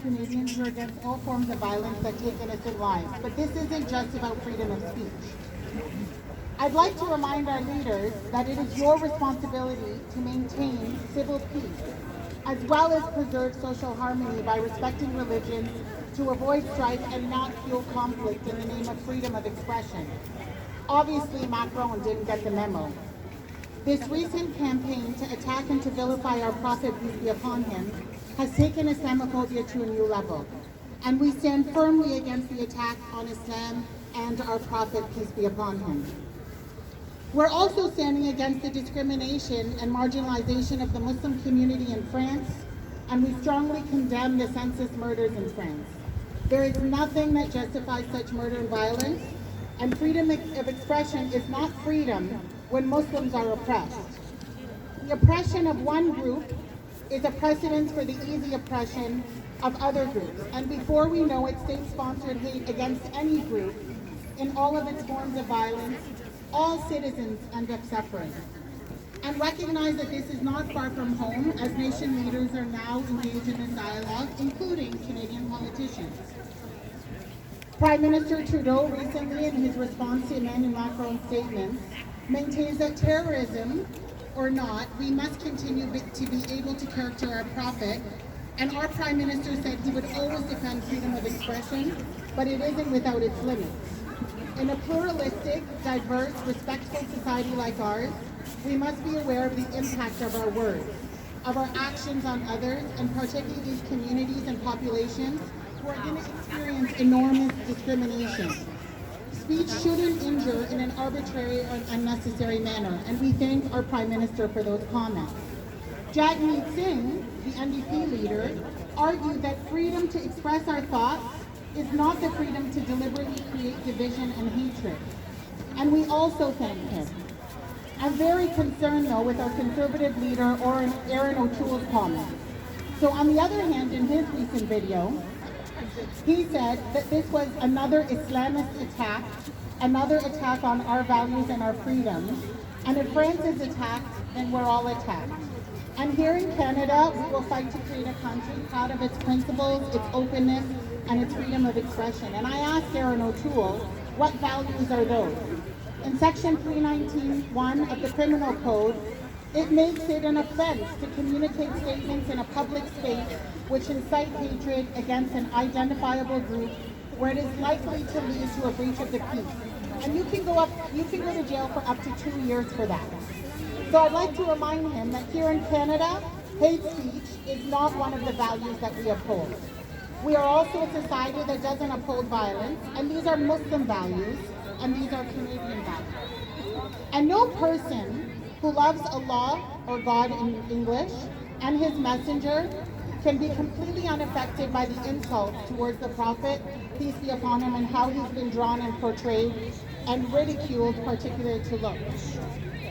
Canadians are against all forms of violence that take innocent lives. But this isn't just about freedom of speech. I'd like to remind our leaders that it is your responsibility to maintain civil peace, as well as preserve social harmony by respecting religions, to avoid strife and not fuel conflict in the name of freedom of expression. Obviously, Macron didn't get the memo. This recent campaign to attack and to vilify our prophet, peace be upon him, has taken Islamophobia to a new level. And we stand firmly against the attack on Islam and our prophet, peace be upon him. We're also standing against the discrimination and marginalization of the Muslim community in France, and we strongly condemn the senseless murders in France. There is nothing that justifies such murder and violence, and freedom of expression is not freedom when Muslims are oppressed. The oppression of one group is a precedent for the easy oppression of other groups, and before we know it, state-sponsored hate against any group in all of its forms of violence, all citizens end up suffering. And recognize that this is not far from home, as nation leaders are now engaged in this dialogue, including Canadian politicians. Prime Minister Trudeau recently, in his response to Emmanuel Macron's statements, maintains that terrorism or not, we must continue to be able to character our prophet. And our Prime Minister said he would always defend freedom of expression, but it isn't without its limits. In a pluralistic, diverse, respectful society like ours, we must be aware of the impact of our words, of our actions on others, and particularly these communities and populations who are going to experience enormous discrimination. Speech shouldn't injure in an arbitrary or unnecessary manner, and we thank our Prime Minister for those comments. Jagmeet Singh, the NDP leader, argued that freedom to express our thoughts is not the freedom to deliberately create division and hatred. And we also thank him. I'm very concerned, though, with our Conservative leader, Aaron O'Toole's comments. So on the other hand, in his recent video, he said that this was another Islamist attack, another attack on our values and our freedoms. And if France is attacked, then we're all attacked. And here in Canada, we will fight to create a country proud of its principles, its openness, and its freedom of expression. And I asked Aaron O'Toole, what values are those? In Section 319(1) of the Criminal Code, it makes it an offense to communicate statements in a public space which incite hatred against an identifiable group where it is likely to lead to a breach of the peace. And you can go to jail for up to 2 years for that. So I'd like to remind him that here in Canada, hate speech is not one of the values that we uphold. We are also a society that doesn't uphold violence, and these are Muslim values, and these are Canadian values. And no person who loves Allah, or God in English, and his messenger can be completely unaffected by the insults towards the Prophet, peace be upon him, and how he's been drawn and portrayed and ridiculed, particularly to look.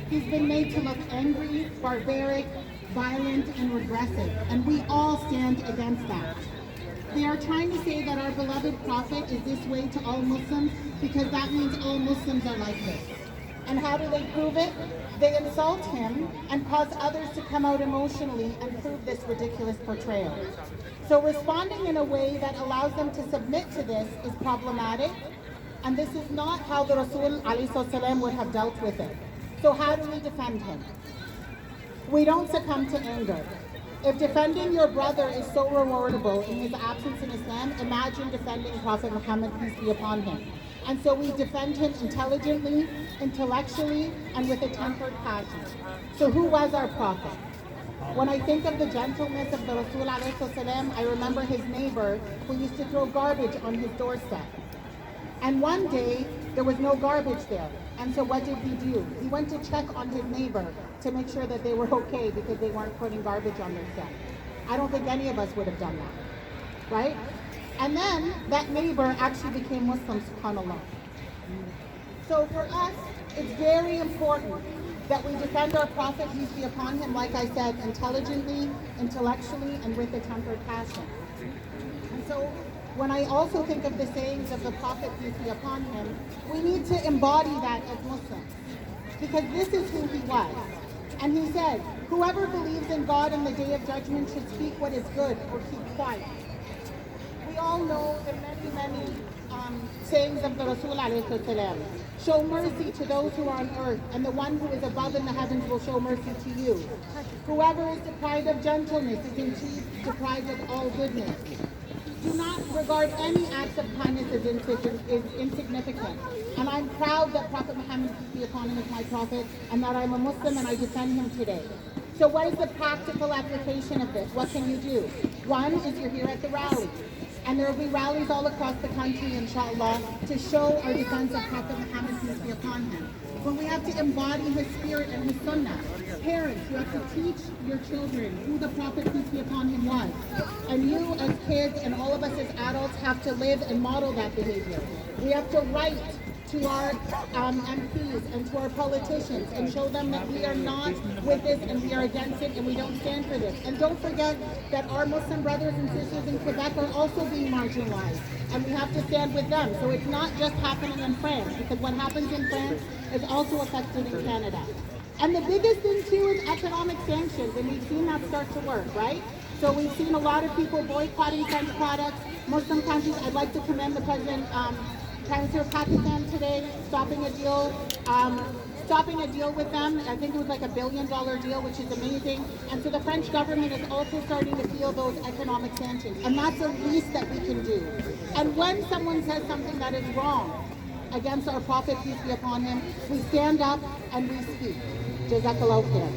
He's been made to look angry, barbaric, violent, and regressive, and we all stand against that. They are trying to say that our beloved Prophet is this way to all Muslims because that means all Muslims are like this. And how do they prove it? They insult him and cause others to come out emotionally and prove this ridiculous portrayal. So responding in a way that allows them to submit to this is problematic, and this is not how the Rasul ﷺ would have dealt with it. So how do we defend him? We don't succumb to anger. If defending your brother is so rewardable in his absence in Islam, imagine defending Prophet Muhammad, peace be upon him. And so we defend him intelligently, intellectually, and with a tempered passion. So who was our Prophet? When I think of the gentleness of the Rasul ﷺ, I remember his neighbor who used to throw garbage on his doorstep. And one day, there was no garbage there. And so what did he do? He went to check on his neighbor to make sure that they were okay because they weren't putting garbage on their step. I don't think any of us would have done that, right? And then that neighbor actually became Muslim, subhanAllah. So for us, it's very important that we defend our Prophet, peace be upon him, like I said, intelligently, intellectually, and with a tempered passion. And so when I also think of the sayings of the Prophet, peace be upon him, we need to embody that as Muslims, because this is who he was. And he said, whoever believes in God on the day of judgment should speak what is good or keep quiet. all know the many sayings of the Rasul alayhi salam. Show mercy to those who are on earth, and the one who is above in the heavens will show mercy to you. Whoever is deprived of gentleness is indeed deprived of all goodness. Do not regard any acts of kindness as insignificant. And I'm proud that Prophet Muhammad, peace be upon him, is my prophet, and that I'm a Muslim and I defend him today. So what is the practical application of this? What can you do? One is you're here at the rally. And there will be rallies all across the country, inshallah, to show our defense of Prophet Muhammad, peace be upon him. But we have to embody his spirit and his sunnah. Parents, you have to teach your children who the Prophet, peace be upon him, was. And you as kids and all of us as adults have to live and model that behavior. We have to write to our MPs and to our politicians and show them that we are not with this and we are against it and we don't stand for this. And don't forget that our Muslim brothers and sisters in Quebec are also being marginalized, and we have to stand with them. So it's not just happening in France, because what happens in France is also affected in Canada. And the biggest thing too is economic sanctions, and we've seen that start to work, right? So we've seen a lot of people boycotting French products. Muslim countries, I'd like to commend the Prime Minister of Pakistan today, stopping a deal with them. I think it was like $1 billion deal, which is amazing. And so the French government is also starting to feel those economic sanctions. And that's the least that we can do. And when someone says something that is wrong against our Prophet, peace be upon him, we stand up and we speak. Jazakallah khair.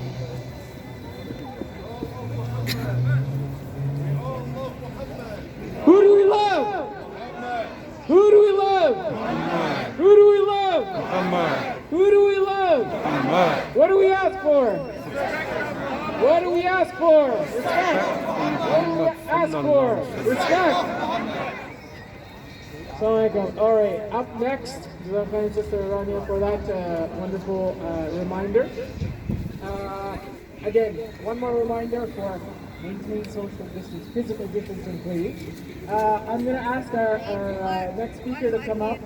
Who do we love? Who do we love? Who do we love? Who do we love? What do we ask for? What do we ask for? Respect. What do we ask for? Respect. Assalamualaikum. All right, up next, Jazakallah Sister Rania for that wonderful reminder. Again, one more reminder for maintain social distance, physical distancing, please. I'm going to ask our next speaker to come up.